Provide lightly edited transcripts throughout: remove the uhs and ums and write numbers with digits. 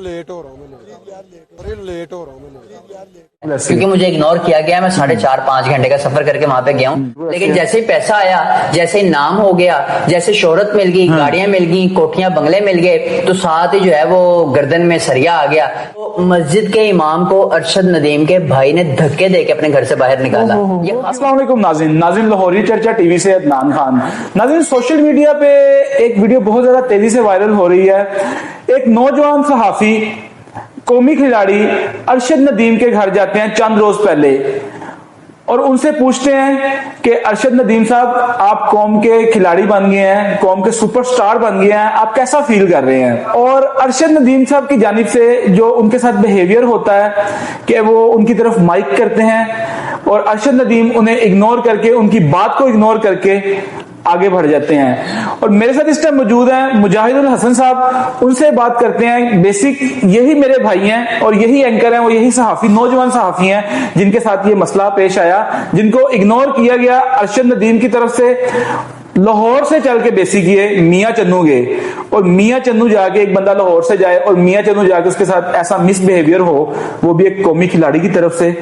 Late हो रहा हूँ क्योंकि मुझे इग्नोर किया गया। मैं 4.5-5 घंटे का सफर करके वहां पे गया हूँ, लेकिन जैसे ही पैसा आया, जैसे ही नाम हो गया, जैसे शोहरत मिल गई, गाड़ियां मिल गई, कोठियां बंगले मिल गए, तो साथ ही जो है वो गर्दन में सरिया आ गया। तो मस्जिद के इमाम को अरशद नदीम के भाई ने धक्के दे के अपने घर से बाहर निकाला। अस्सलाम वालेकुम नाज़रीन, लाहौरी चर्चा टीवी से अदनान खान। नाज़रीन, सोशल मीडिया पे एक वीडियो बहुत ज्यादा तेजी से वायरल हो रही है। एक नौजवान सहाफी, कौमी खिलाड़ी अरशद नदीम के घर जाते हैं चंद रोज पहले और उनसे पूछते हैं कि अरशद नदीम साहब, आप कौम के खिलाड़ी बन गए हैं, कौम के सुपरस्टार बन गए हैं, आप कैसा फील कर रहे हैं? और अरशद नदीम साहब की जानिब से जो उनके साथ बिहेवियर होता है कि वो उनकी तरफ माइक करते हैं और अरशद नदीम उन्हें इग्नोर करके, उनकी बात को इग्नोर करके आगे बढ़ जाते हैं। और मेरे साथ इस टाइम मौजूद हैं मुजाहिदुल हसन साहब, उनसे बात करते हैं। बेसिक यही मेरे भाई हैं और यही एंकर हैं और यही सहाफी, नौजवान सहाफी हैं जिनके साथ ये मसला पेश आया, जिनको इग्नोर किया गया अरशद नदीम की तरफ से। लाहौर से चल के बेसिक ये मियां चन्नू गए और मियां चन्नू जाके, एक बंदा लाहौर से जाए और मियां चन्नू जाके उसके साथ ऐसा मिसबिहेवियर हो, वो भी एक कौमी खिलाड़ी की तरफ से,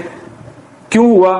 क्यों हुआ?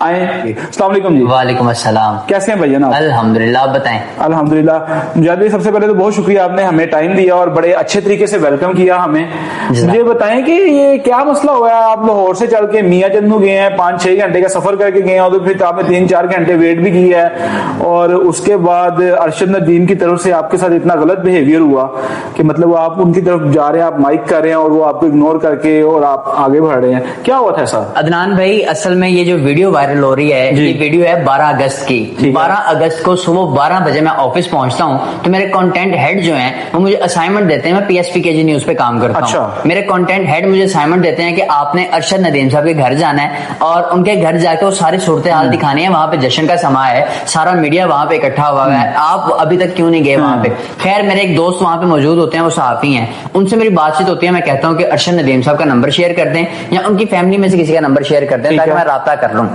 आए। अस्सलाम वालेकुम जी। वालेकुम अस्सलाम। कैसे हैं भैया ना? अल्हम्दुलिल्लाह, आप बताएं। अल्हम्दुलिल्लाह। मुजाहिद, सबसे पहले तो बहुत शुक्रिया, आपने हमें टाइम दिया और बड़े अच्छे तरीके से वेलकम किया हमें। मुझे बताएं कि ये क्या मसला हुआ है? आप लाहौर से चल के मियां चन्नू गए हैं, 5-6 घंटे का सफर करके गए हैं और फिर आपने 3-4 घंटे वेट भी किया है और उसके बाद अरशद नदीम की तरफ से आपके साथ इतना गलत बिहेवियर हुआ कि मतलब आप उनकी तरफ जा रहे हैं, आप माइक कर रहे हैं और वो आपको इग्नोर करके और आप आगे बढ़ रहे हैं। क्या हुआ था ऐसा? अदनान भाई, असल में ये जो वीडियो वायरल हो रही है, ये वीडियो है 12 अगस्त की। 12 अगस्त को सुबह 12 बजे मैं ऑफिस पहुंचता हूं तो मेरे कंटेंट हेड जो हैं वो मुझे असाइनमेंट देते हैं। मैं PSPKG न्यूज पे काम करता हूं। मेरे कंटेंट हेड मुझे असाइनमेंट देते हैं कि आपने अरशद नदीम साहब के घर जाना है और उनके घर जाके वो सारी सूरत हाल दिखानी है। वहां पे जश्न का समा है, सारा मीडिया वहां पे इकट्ठा हुआ है, आप अभी तक क्यों नहीं गए वहां पे? खैर, मेरे एक दोस्त वहां पे मौजूद होते हैं, वो सहाफी हैं, उनसे मेरी बातचीत होती है। मैं कहता हूँ कि अरशद नदीम साहब का नंबर शेयर कर दें या उनकी फैमिली में से किसी का नंबर शेयर कर दें ताकि मैं राब्ता कर लूं।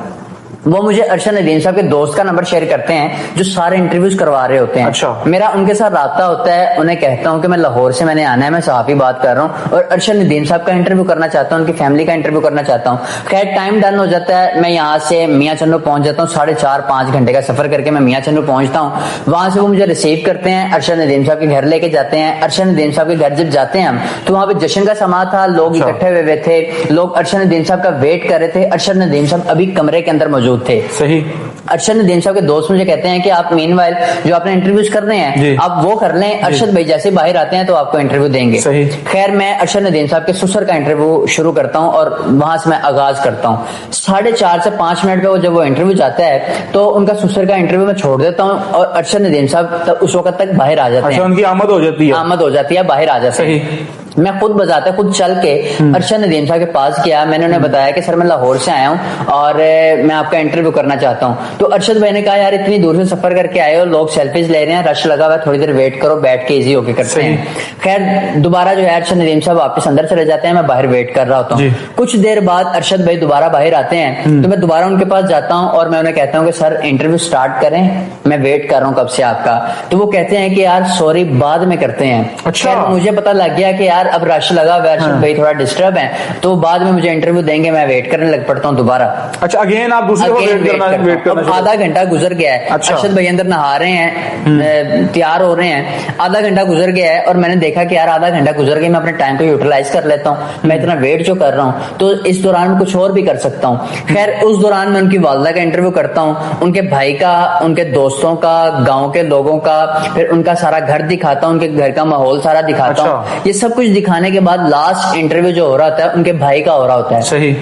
वो मुझे अरशद नदीम साहब के दोस्त का नंबर शेयर करते हैं जो सारे इंटरव्यूज करवा रहे होते हैं। अच्छा। मेरा उनके साथ राब्ता होता है, उन्हें कहता हूं कि मैं लाहौर से मैंने आना है, मैं सहाफी बात कर रहा हूं और अरशद नदीम साहब का इंटरव्यू करना चाहता हूं, उनकी फैमिली का इंटरव्यू करना चाहता हूं। खैर, टाइम डन हो जाता है, मैं यहाँ से मियां चन्नू पहुंच जाता हूँ। 4.5-5 घंटे का सफर करके मैं मियां चन्नू पहुंचता हूँ। वहां से वो मुझे रिसीव करते हैं, अरशद नदीम साहब के घर लेके जाते हैं। अरशद नदीम साहब के घर जब जाते हैं हम, तो वहां पे जश्न का समा था, लोग इकट्ठे हुए थे, लोग अरशद नदीम साहब का वेट कर रहे थे। अरशद नदीम साहब अभी कमरे के अंदर मौजूद थे। सही। अरशद नदीम साहब के दोस्त मुझे कहते हैं कि आप मीनवाइल जो आपने इंटरव्यूज कर रहे हैं आप वो कर लें, अरशद भाई जैसे बाहर आते हैं तो आपको इंटरव्यू देंगे। खैर, मैं अरशद नदीम साहब के ससुर का इंटरव्यू शुरू करता हूं और वहां से मैं आगाज करता हूं। 4.5 से 5 मिनट पे वो जब वो इंटरव्यू जाता है तो उनका ससुर का इंटरव्यू मैं छोड़ देता हूं और अरशद नदीम साहब उस वक्त तक बाहर आ जाते हैं। उनकी आमद हो जाती है, बाहर आ जाते हैं। मैं खुद बजाता, खुद चल के अरशद नदीम साहब के पास गया। मैंने उन्हें बताया कि सर, मैं लाहौर से आया हूं और मैं आपका इंटरव्यू करना चाहता हूं। तो अरशद भाई ने कहा, यार इतनी दूर से सफर करके आए हो, लोग सेल्फीज ले रहे हैं, रश लगा हुआ है, थोड़ी देर वेट करो, बैठ के इजी होके करते हैं। खैर, दोबारा जो है अरशद नदीम साहब वापस अंदर चले जाते हैं, मैं बाहर वेट कर रहा होता हूँ। कुछ देर बाद अरशद भाई दोबारा बाहर आते हैं तो मैं दोबारा उनके पास जाता हूँ और मैं उन्हें कहता हूँ कि सर, इंटरव्यू स्टार्ट करें, मैं वेट कर रहा हूँ कब से आपका। तो वो कहते हैं कि यार सॉरी, बाद में करते हैं। अच्छा। मुझे पता लग गया कि यार अब रश लगा, अरशद भाई थोड़ा डिस्टर्ब है, तो बाद में मुझे इंटरव्यू देंगे, मैं वेट करने लग पड़ता हूँ दोबारा। अच्छा, अगेन आप दूसरे को वेट करना। आधा घंटा गुजर गया है। अच्छा। अरशद भाई अंदर नहा रहे हैं, तैयार हो रहे हैं, आधा घंटा गुजर गया है और मैंने देखा कि यार आधा घंटा गुजर गया, मैं अपने टाइम को यूटिलाइज कर लेता हूँ, मैं इतना वेट जो कर रहा हूँ तो इस दौरान मैं कुछ और भी कर सकता हूँ। खैर, उस दौरान मैं उनकी वालदा का इंटरव्यू करता हूँ, उनके भाई का, उनके दोस्तों का, गाँव के लोगों का, फिर उनका सारा घर दिखाता हूँ, उनके घर का माहौल सारा दिखाता हूँ। ये सब कुछ दिखाने के बाद लास्ट इंटरव्यू जो हो रहा होता है उनके भाई का हो रहा होता है। सही।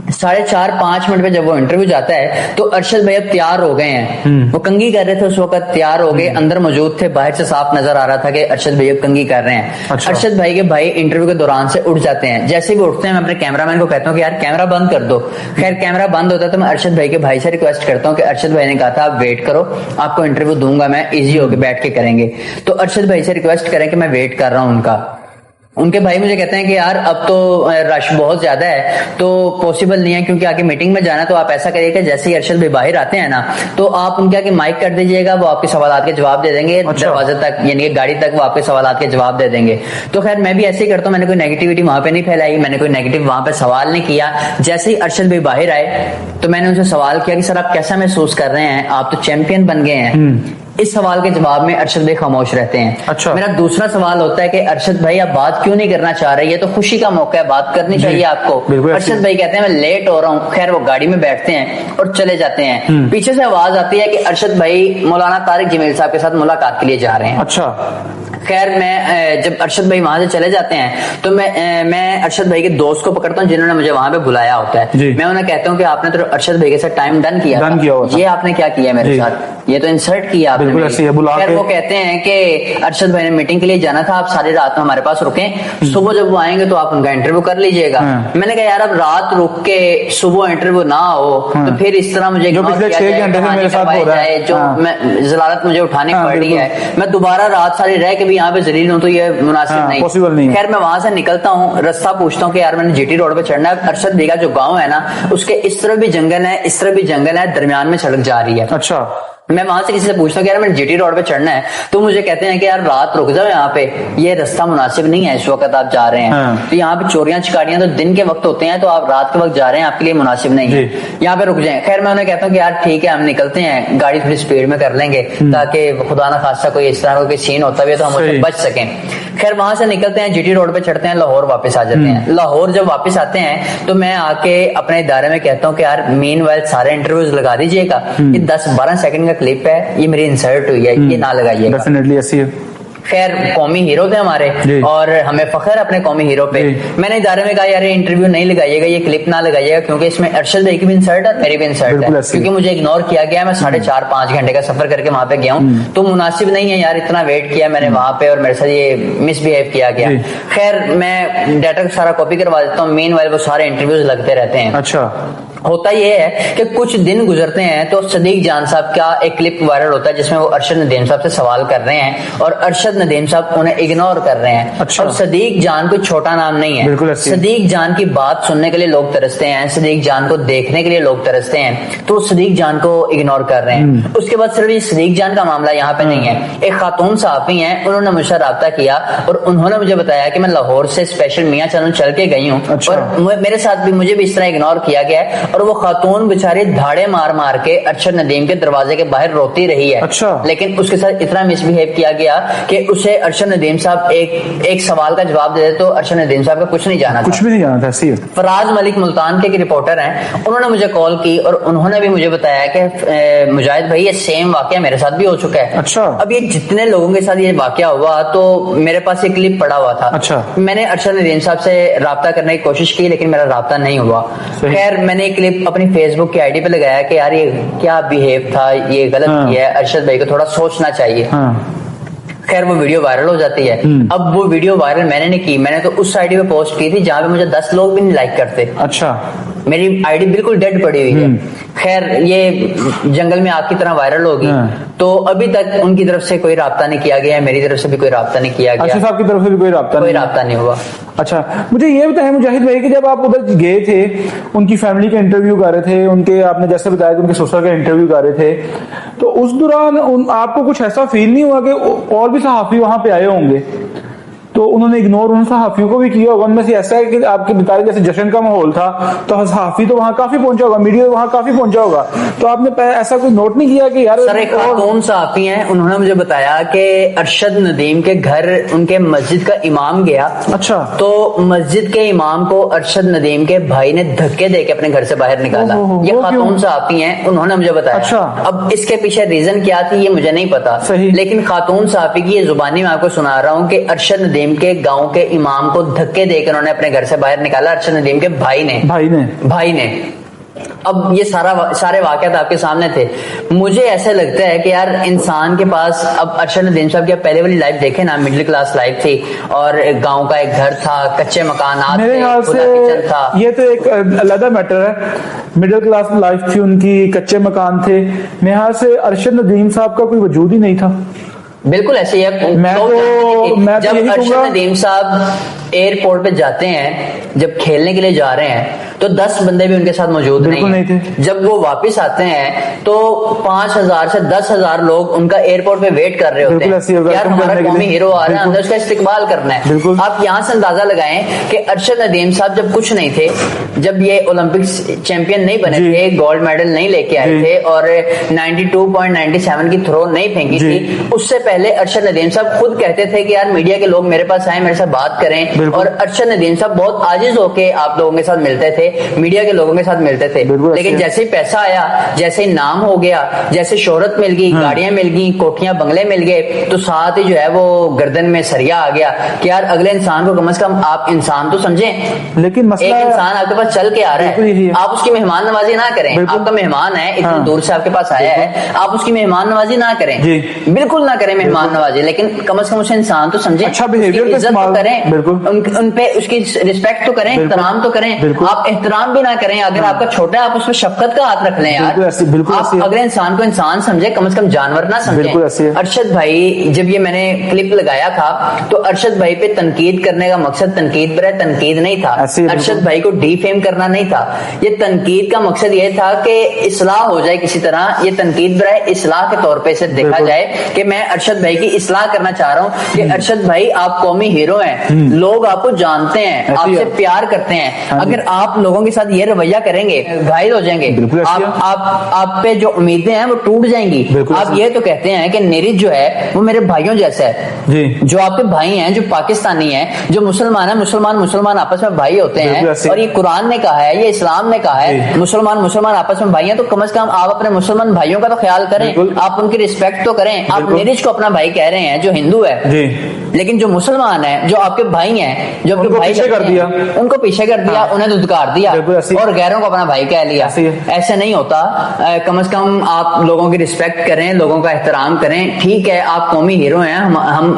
4.5-5 मिनट पे जब वो इंटरव्यू जाता है तो अरशद भाई अब तैयार हो गए हैं। वो कंघी कर रहे थे उस वक्त, तैयार हो गए, अंदर मौजूद थे, बाहर से साफ नजर आ रहा था कि अरशद भाई अब कंघी कर रहे हैं। अच्छा। अरशद भाई के भाई इंटरव्यू के दौरान से उठ जाते हैं। जैसे भी उठते हैं मैं अपने कैमरामैन को कहता हूँ कि यार कैमरा बंद कर दो। खैर, कैमरा बंद होता है तो मैं अरशद भाई के भाई से रिक्वेस्ट करता हूँ कि अरशद भाई ने कहा था आप वेट करो, आपको इंटरव्यू दूंगा मैं, इजी होकर बैठ के करेंगे। तो अरशद भाई से रिक्वेस्ट करें कि मैं वेट कर रहा हूँ उनका। उनके भाई मुझे कहते हैं कि यार अब तो रश बहुत ज्यादा है तो पॉसिबल नहीं है, क्योंकि आगे मीटिंग में जाना, तो आप ऐसा करिएगा जैसे ही अरशद भाई बाहर आते हैं ना तो आप उनके आगे माइक कर दीजिएगा, वो आपके सवालात के जवाब दे देंगे। अच्छा। दरवाजे तक यानी कि गाड़ी तक वो आपके सवालात के जवाब दे देंगे। तो खैर मैं भी ऐसे ही करता हूँ, मैंने कोई नेगेटिविटी वहां पे नहीं फैलाई, मैंने कोई नेगेटिव वहां पे सवाल नहीं किया। जैसे ही अरशद भाई बाहर आए तो मैंने उनसे सवाल किया कि सर आप कैसा महसूस कर रहे हैं, आप तो चैंपियन बन गए हैं। इस सवाल के जवाब में अरशद भाई खामोश रहते हैं। अच्छा। मेरा दूसरा सवाल होता है कि अरशद भाई आप बात क्यों नहीं करना चाह रहे, ये तो खुशी का मौका है, बात करनी चाहिए आपको। अरशद भाई कहते हैं मैं लेट हो रहा हूँ। खैर वो गाड़ी में बैठते हैं और चले जाते हैं। पीछे से आवाज आती है कि अरशद भाई मौलाना तारिक जमील साहब के साथ मुलाकात के लिए जा रहे हैं। अच्छा। खैर मैं जब अरशद भाई वहां से चले जाते हैं तो मैं अरशद भाई के दोस्त को पकड़ता हूँ जिन्होंने मुझे वहां पे बुलाया होता है। मैं उन्हें कहता हूँ कि आपने तो अरशद भाई के साथ टाइम डन किया था, ये आपने क्या किया मेरे साथ, ये तो इंसल्ट किया आपने। खैर वो कहते हैं कि अरशद भाई ने मीटिंग के लिए जाना था, आप सारी रात में हमारे पास रुके, सुबह जब वो आएंगे तो आप उनका इंटरव्यू कर लीजिएगा। मैंने कहा यार अब रात रुक के सुबह इंटरव्यू ना हो तो फिर इस तरह मुझे जो जलालत मुझे उठानी पड़ रही है, मैं दोबारा रात सारी रह के भी यहाँ पे जलील हूँ तो ये मुनासिब नहीं, पॉसिबल नहीं। खैर मैं वहां से निकलता हूँ, रास्ता पूछता हूँ कि यार मैंने जीटी रोड पे चढ़ना है। अरशद भाई का जो गाँव है ना उसके इस तरफ भी जंगल है, इस तरफ भी जंगल है, दरमियान में सड़क जा रही है। अच्छा। मैं वहां से किसी से पूछता हूँ कि यार मैंने जीटी रोड पे चढ़ना है, तो मुझे कहते हैं कि यार रात रुक जाओ यहाँ पे, ये रास्ता मुनासिब नहीं है इस वक्त आप जा रहे हैं। तो यहाँ पे चोरियां चिकारियां तो दिन के वक्त होते हैं, तो आप रात के वक्त जा रहे हैं, आपके लिए मुनासिब नहीं है, यहाँ पे रुक जाएं। खैर मैं उन्हें कहता हूँ कि यार ठीक है हम निकलते हैं, गाड़ी थोड़ी स्पीड में कर लेंगे ताकि खुदा ना खास्ता कोई इस तरह का कोई सीन होता है तो हम उससे बच सकें। खैर वहां से निकलते हैं, जीटी रोड पे चढ़ते हैं, लाहौर वापस आ जाते हैं। लाहौर जब वापस आते हैं तो मैं आके अपने इदारे में कहता हूँ कि यार मीनवाइल सारे इंटरव्यूज लगा दीजिएगा, ये 10-12 सेकंड का क्लिप है, ये मेरी इंसर्ट हुई है, ये ना लगाइएगा। डेफिनेटली ऐसी है। खैर कौमी हीरो थे हमारे और हमें फख्र है अपने कौमी हीरो पे। मैंने इदारे में कहा यार ये इंटरव्यू नहीं लगाइएगा, ये क्लिप ना लगाइएगा, क्योंकि इसमें अरशद भाई की भी इंसर्ट है, मेरी भी इंसर्ट है, क्योंकि मुझे इग्नोर किया गया, मैं 4.5-5 घंटे का सफर करके वहां पे गया हूँ, तो मुनासिब नहीं है यार, इतना वेट किया मैंने वहां पे और मेरे साथ ये मिसबिहेव किया गया। खैर मैं डाटा सारा कॉपी करवा देता हूँ, मीनवाइल वो सारे इंटरव्यूज लगते रहते हैं। अच्छा। होता ये है कि कुछ दिन गुजरते हैं तो सदीक जान साहब का एक क्लिप वायरल होता है जिसमें वो अरशद नदीम साहब से सवाल कर रहे हैं और अरशद नदीम साहब उन्हें इग्नोर कर रहे हैं। अच्छा। और सदीक जान कोई छोटा नाम नहीं है, सदीक जान की बात सुनने के लिए लोग तरसते हैं, सदीक जान को देखने के लिए लोग तरसते हैं, तो सदीक जान को इग्नोर कर रहे हैं। उसके बाद सिर्फ सदीक जान का मामला यहाँ पे नहीं है, एक खातून सहाफी है, उन्होंने मुझसे राब्ता किया और उन्होंने मुझे बताया कि मैं लाहौर से स्पेशल मियां चैनल चल के गई हूँ और मेरे साथ भी मुझे भी इस तरह इग्नोर किया गया है और वो खातून बेचारी धाड़े मार मार के अरशद नदीम के दरवाजे के बाहर रोती रही है। अच्छा। लेकिन उसके साथ इतना मिसबिहेव किया गया कि उसे अरशद नदीम साहब एक सवाल का जवाब दे दे तो अरशद नदीम साहब का कुछ नहीं जाना था, कुछ भी नहीं जाना था। फराज मलिक मुल्तान के एक रिपोर्टर हैं, उन्होंने मुझे कॉल की और उन्होंने भी मुझे बताया कि मुजाहिद भाई ये सेम वाकया मेरे साथ भी हो चुका है। अच्छा। अब ये जितने लोगों के साथ ये वाकया हुआ तो मेरे पास एक क्लिप पड़ा हुआ था। अच्छा। मैंने अरशद नदीम साहब से राब्ता करने की कोशिश की लेकिन मेरा राब्ता नहीं हुआ। खैर मैंने क्लिप अपनी फेसबुक की आईडी पे लगाया कि यार ये क्या बिहेव था, ये गलत किया है, अरशद भाई को थोड़ा सोचना चाहिए। खैर वो वीडियो वायरल हो जाती है। अब वो वीडियो वायरल मैंने नहीं की, मैंने तो उस आईडी पे पोस्ट की थी जहां पे मुझे 10 लोग भी नहीं लाइक करते। अच्छा। मेरी आईडी बिल्कुल डेड पड़ी हुई है। खैर ये जंगल में आग की तरह वायरल होगी तो अभी तक उनकी तरफ से कोई राब्ता नहीं किया गया, मेरी तरफ से भी कोई राब्ता नहीं किया गया। अच्छा साहब की तरफ से भी कोई राब्ता नहीं हुआ। अच्छा मुझे ये बताया मुजाहिद भाई कि जब आप उधर गए थे उनकी फैमिली का इंटरव्यू कर रहे थे, उनके आपने जैसे बताया कि उनके ससुर का इंटरव्यू कर रहे थे, तो उस दौरान आपको कुछ ऐसा फील नहीं हुआ कि और भी सहाफी वहां पे आए होंगे तो उन्होंने इग्नोर उन सहाफियों को भी किया होगा? उनमें से ऐसा है कि आपके बताया जैसे जश्न का माहौल था तो सहाफी तो वहां काफी पहुंचा होगा, मीडिया वहां काफी पहुंचा होगा, तो आपने ऐसा कोई नोट नहीं किया कि यार सर एक खातून सहाफी हैं, उन्होंने मुझे बताया कि अरशद नदीम के घर उनके मस्जिद का इमाम गया। अच्छा। तो मस्जिद के इमाम को अरशद नदीम के भाई ने धक्के दे के अपने घर से बाहर निकाला। ये खातून सहाफी हैं, उन्होंने मुझे बताया। अच्छा। अब इसके पीछे रीजन क्या थी ये मुझे नहीं पता, लेकिन खातून सहाफी की ये जुबानी मैं आपको सुना रहा हूँ कि अरशद नदीम के गांव के इमाम को धक्के देकर उन्होंने अपने घर से बाहर निकाला अरशद नदीम के भाई ने। अब ये सारे वाकयात आपके सामने थे। मुझे ऐसे लगता है कि यार इंसान के पास अब अरशद नदीम साहब की पहले वाली लाइफ देखे ना, मिडिल क्लास लाइफ थी और गांव का एक घर था, कच्चे मकानात थे, खुला किचन था। ये तो एक अलग मैटर है, मिडिल क्लास लाइफ थी उनकी, कच्चे मकान थे। मेरे ख्याल से अरशद नदीम साहब का कोई वजूद ही नहीं था। बिल्कुल ऐसे ही है। जब अरशद नदीम साहब एयरपोर्ट पे जाते हैं, जब खेलने के लिए जा रहे हैं तो 10 बंदे भी उनके साथ मौजूद नहीं थे। जब वो वापस आते हैं तो 5,000 से 10,000 लोग उनका एयरपोर्ट पे वेट कर रहे होते हैं, यार हमारा कौमी हीरो आ रहा है, हमने उसका इस्तेकबाल करना है। आप यहाँ से अंदाजा लगाएं कि अरशद नदीम साहब जब कुछ नहीं थे, जब ये ओलंपिक्स चैंपियन नहीं बने थे, गोल्ड मेडल नहीं लेके आए थे और 92.97 की थ्रो नहीं फेंकी थी, उससे पहले अरशद नदीम साहब खुद कहते थे कि यार मीडिया के लोग मेरे पास आए, मेरे साथ बात करें, और अरशद नदीम साहब बहुत आजिज होके आप लोगों के साथ मिलते थे, मीडिया के लोगों के साथ मिलते थे। लेकिन जैसे ही पैसा आया, जैसे ही नाम हो गया, जैसे शोहरत मिल गई, गाड़ियां मिल गई, कोठियां बंगले मिल गए, तो साथ ही जो है वो गर्दन में सरिया आ गया कि यार अगले इंसान को कम से कम आप इंसान तो समझें। लेकिन मसला, एक इंसान आपके पास चल के आ रहा है, आप उसकी मेहमान नवाजी ना करें। आपका मेहमान है, इतनी दूर से आपके पास आया है, आप उसकी मेहमान नवाजी ना करें, बिल्कुल ना करें मेहमान नवाजी, लेकिन कम से कम उसे इंसान तो समझें, अच्छा बिहेवियर इज्जत तो करें, उन पे उसकी रिस्पेक्ट तो करें, एहतराम तो करें। आप एहतराम भी ना करें, अगर आपका छोटा है आप उसमें शफकत का हाथ रख लें यार। आप अगले इंसान को इंसान समझे, कम से कम जानवर ना समझे। अरशद भाई, जब ये मैंने क्लिप लगाया था तो अरशद भाई पे तनकीद करने का मकसद तनकीद पर तनकीद नहीं था, अरशद भाई को डीफेम करना नहीं था। ये तनकीद का मकसद ये था कि इस्लाह हो जाए किसी तरह, ये तनकीद बराए इस्लाह के तौर पे इसे देखा जाए कि मैं अरशद भाई की इस्लाह करना चाह रहा हूँ कि अरशद भाई आप कौमी हीरो हैं, लोग आपको जानते हैं, आपसे प्यार करते हैं। अगर आप लोगों के साथ ये रवैया करेंगे, घायल हो जाएंगे, आप पे जो उम्मीदें हैं वो टूट जाएंगी। आप ये तो कहते हैं कि नीरज जो है वो मेरे भाइयों जैसा है, जो आपके भाई हैं, जो पाकिस्तानी हैं, जो मुसलमान है, मुसलमान आपस में भाई होते हैं, और ये कुरान ने कहा है, ये इस्लाम ने कहा है मुसलमान आपस में भाई हैं, तो कम से कम आप अपने मुसलमान भाइयों का तो ख्याल करें, आप उनकी रिस्पेक्ट तो करें। आप नीरज को अपना भाई कह रहे हैं जो हिंदू है, लेकिन जो मुसलमान है, जो आपके भाई हैं, जो आपके भाई कर दिया, उनको पीछे कर दिया, उन्हें धुतकार दिया और गैरों को अपना भाई कह लिया। ऐसे नहीं होता। कम से कम आप लोगों की रिस्पेक्ट करें, लोगों का एहतराम करें। ठीक है, आप कौमी हीरो हैं,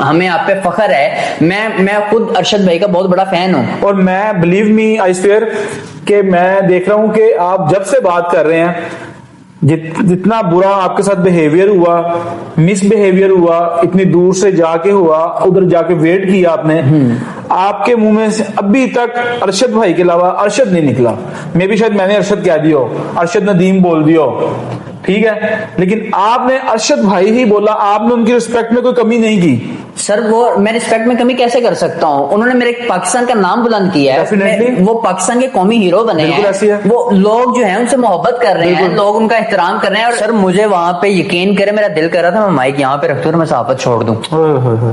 हमें आप पे फख्र है। मैं खुद अरशद भाई का बहुत बड़ा फैन हूँ, और मैं बिलीव मी आई स्वेयर कि मैं देख रहा हूं कि आप जब से बात कर रहे हैं, जितना बुरा आपके साथ बिहेवियर हुआ, मिसबिहेवियर हुआ, इतनी दूर से जाके हुआ, उधर जाके वेट किया आपने, आपके मुंह में से अभी तक अरशद भाई के अलावा अरशद नहीं निकला। मे भी शायद मैंने अरशद कह दियो, अरशद नदीम बोल दियो, ठीक है, लेकिन आपने अरशद भाई ही बोला, आपने उनकी रिस्पेक्ट में कोई कमी नहीं की। सर वो मैं रिस्पेक्ट में कमी कैसे कर सकता हूँ? उन्होंने मेरे पाकिस्तान का नाम बुलंद किया है, वो पाकिस्तान के कौमी हीरो बने हैं, वो लोग जो हैं उनसे मोहब्बत कर रहे हैं, लोग उनका एहतराम कर रहे हैं। और सर मुझे वहां पे यकीन करें, मेरा दिल कर रहा था मैं माइक यहाँ पे रख दूं और मैं सहाफत छोड़ दूं।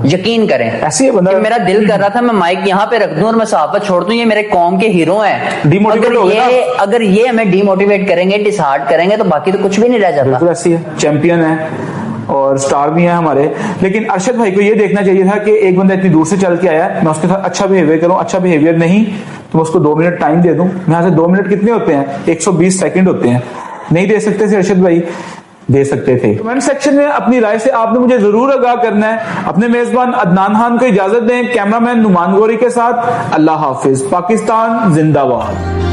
यकीन करें, ऐसे मेरा दिल कर रहा था मैं माइक यहाँ पे रख दूं और मैं सहाफत छोड़ दूं। ये मेरे कौम के हीरो हैं। अगर ये हमें डिमोटिवेट करेंगे, डिसहार्ट करेंगे, तो बाकी तो कुछ भी नहीं रह जाता। चैंपियन है और स्टार भी है हमारे, लेकिन अरशद भाई को ये देखना चाहिए था कि एक बंदा इतनी दूर से चल के आया, मैं उसके साथ अच्छा बिहेवियर करूं। अच्छा बिहेवियर नहीं तो मैं उसको 2 मिनट टाइम दे दूं। यहाँ से 2 मिनट कितने होते हैं? 120 सेकंड होते हैं। नहीं दे सकते थे अरशद भाई? दे सकते थे। कमेंट सेक्शन में अपनी राय से आपने मुझे जरूर आगाह करना है। अपने मेजबान अदनान खान को इजाजत दें, कैमरामैन नुमान गोरी के साथ अल्लाह हाफिज। पाकिस्तान जिंदाबाद।